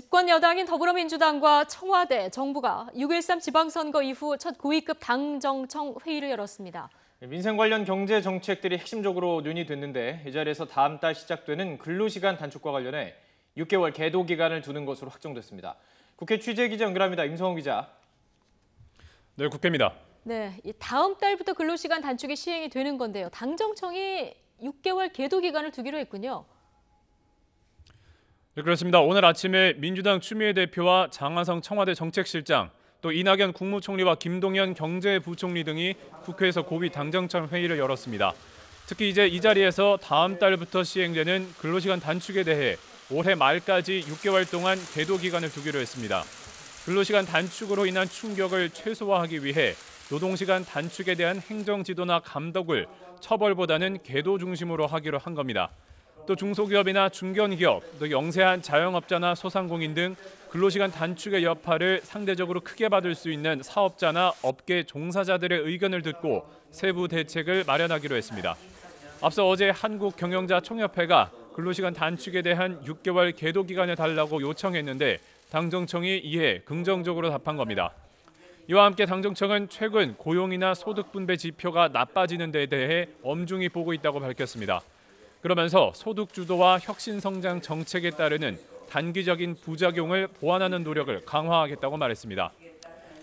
집권 여당인 더불어민주당과 청와대, 정부가 6.13 지방선거 이후 첫 고위급 당정청 회의를 열었습니다. 민생 관련 경제 정책들이 핵심적으로 논의됐는데 이 자리에서 다음 달 시작되는 근로시간 단축과 관련해 6개월 계도 기간을 두는 것으로 확정됐습니다. 국회 취재기자 연결합니다. 임성훈 기자. 네, 국회입니다. 네, 다음 달부터 근로시간 단축이 시행이 되는 건데요. 당정청이 6개월 계도 기간을 두기로 했군요. 네, 그렇습니다. 오늘 아침에 민주당 추미애 대표와 장하성 청와대 정책실장, 또 이낙연 국무총리와 김동연 경제부총리 등이 국회에서 고위 당정청 회의를 열었습니다. 특히 이제 이 자리에서 다음 달부터 시행되는 근로시간 단축에 대해 올해 말까지 6개월 동안 계도 기간을 두기로 했습니다. 근로시간 단축으로 인한 충격을 최소화하기 위해 노동시간 단축에 대한 행정지도나 감독을 처벌보다는 계도 중심으로 하기로 한 겁니다. 또 중소기업이나 중견기업, 또 영세한 자영업자나 소상공인 등 근로시간 단축의 여파를 상대적으로 크게 받을 수 있는 사업자나 업계 종사자들의 의견을 듣고 세부 대책을 마련하기로 했습니다. 앞서 어제 한국경영자총협회가 근로시간 단축에 대한 6개월 계도 기간을 달라고 요청했는데 당정청이 이에 긍정적으로 답한 겁니다. 이와 함께 당정청은 최근 고용이나 소득 분배 지표가 나빠지는 데 대해 엄중히 보고 있다고 밝혔습니다. 그러면서 소득 주도와 혁신 성장 정책에 따르는 단기적인 부작용을 보완하는 노력을 강화하겠다고 말했습니다.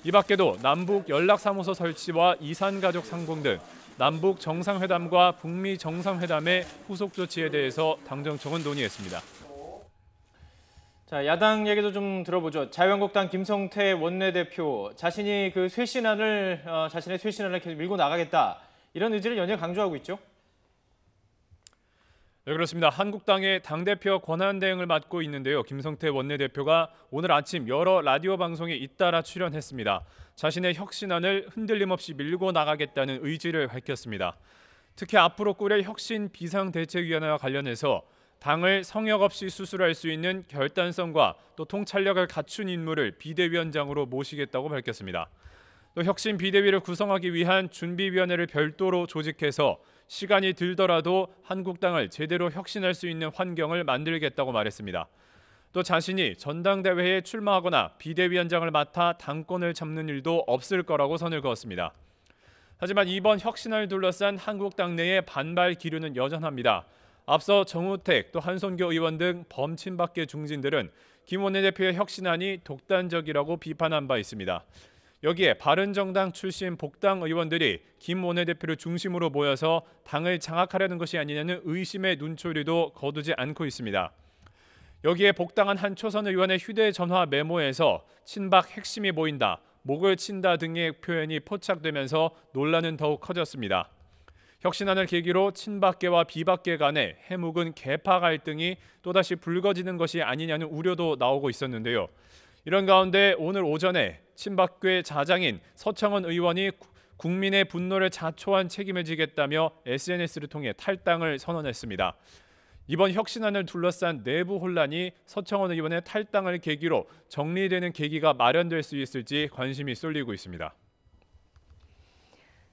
이 밖에도 남북 연락사무소 설치와 이산가족 상봉 등 남북 정상회담과 북미 정상회담의 후속 조치에 대해서 당정청은 논의했습니다. 자, 야당 얘기도 좀 들어보죠. 자유한국당 김성태 원내대표 자신의 쇄신안을 계속 밀고 나가겠다, 이런 의지를 연이어 강조하고 있죠. 네, 그렇습니다. 한국당의 당대표 권한대행을 맡고 있는데요. 김성태 원내대표가 오늘 아침 여러 라디오 방송에 잇따라 출연했습니다. 자신의 혁신안을 흔들림 없이 밀고 나가겠다는 의지를 밝혔습니다. 특히 앞으로 꾸릴 혁신 비상대책위원회와 관련해서 당을 성역 없이 수술할 수 있는 결단성과 또 통찰력을 갖춘 인물을 비대위원장으로 모시겠다고 밝혔습니다. 또 혁신 비대위를 구성하기 위한 준비위원회를 별도로 조직해서 시간이 들더라도 한국당을 제대로 혁신할 수 있는 환경을 만들겠다고 말했습니다. 또 자신이 전당대회에 출마하거나 비대위원장을 맡아 당권을 잡는 일도 없을 거라고 선을 그었습니다. 하지만 이번 혁신을 둘러싼 한국당 내의 반발 기류는 여전합니다. 앞서 정우택 또 한손교 의원 등 범친박계 중진들은 김 원내대표의 혁신안이 독단적이라고 비판한 바 있습니다. 여기에 바른정당 출신 복당 의원들이 김 원내대표를 중심으로 모여서 당을 장악하려는 것이 아니냐는 의심의 눈초리도 거두지 않고 있습니다. 여기에 복당한 한 초선 의원의 휴대전화 메모에서 친박 핵심이 보인다, 목을 친다 등의 표현이 포착되면서 논란은 더욱 커졌습니다. 혁신안을 계기로 친박계와 비박계 간의 해묵은 계파 갈등이 또다시 불거지는 것이 아니냐는 우려도 나오고 있었는데요. 이런 가운데 오늘 오전에 친박계 자장인 서청원 의원이 국민의 분노를 자초한 책임을 지겠다며 SNS를 통해 탈당을 선언했습니다. 이번 혁신안을 둘러싼 내부 혼란이 서청원 의원의 탈당을 계기로 정리되는 계기가 마련될 수 있을지 관심이 쏠리고 있습니다.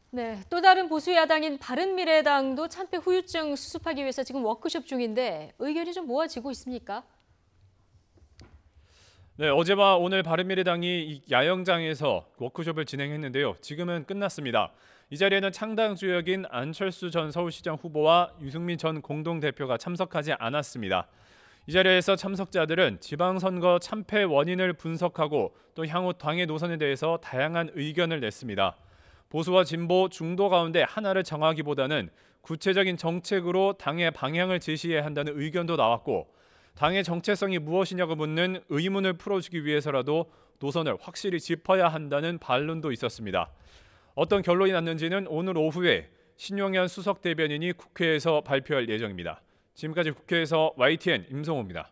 네, 또 다른 보수 야당인 바른미래당도 참패 후유증 수습하기 위해서 지금 워크숍 중인데 의견이 좀 모아지고 있습니까? 네, 어제와 오늘 바른미래당이 야영장에서 워크숍을 진행했는데요. 지금은 끝났습니다. 이 자리에는 창당 주역인 안철수 전 서울시장 후보와 유승민 전 공동대표가 참석하지 않았습니다. 이 자리에서 참석자들은 지방선거 참패 원인을 분석하고 또 향후 당의 노선에 대해서 다양한 의견을 냈습니다. 보수와 진보, 중도 가운데 하나를 정하기보다는 구체적인 정책으로 당의 방향을 제시해야 한다는 의견도 나왔고, 당의 정체성이 무엇이냐고 묻는 의문을 풀어주기 위해서라도 노선을 확실히 짚어야 한다는 반론도 있었습니다. 어떤 결론이 났는지는 오늘 오후에 신용현 수석 대변인이 국회에서 발표할 예정입니다. 지금까지 국회에서 YTN 임성호입니다.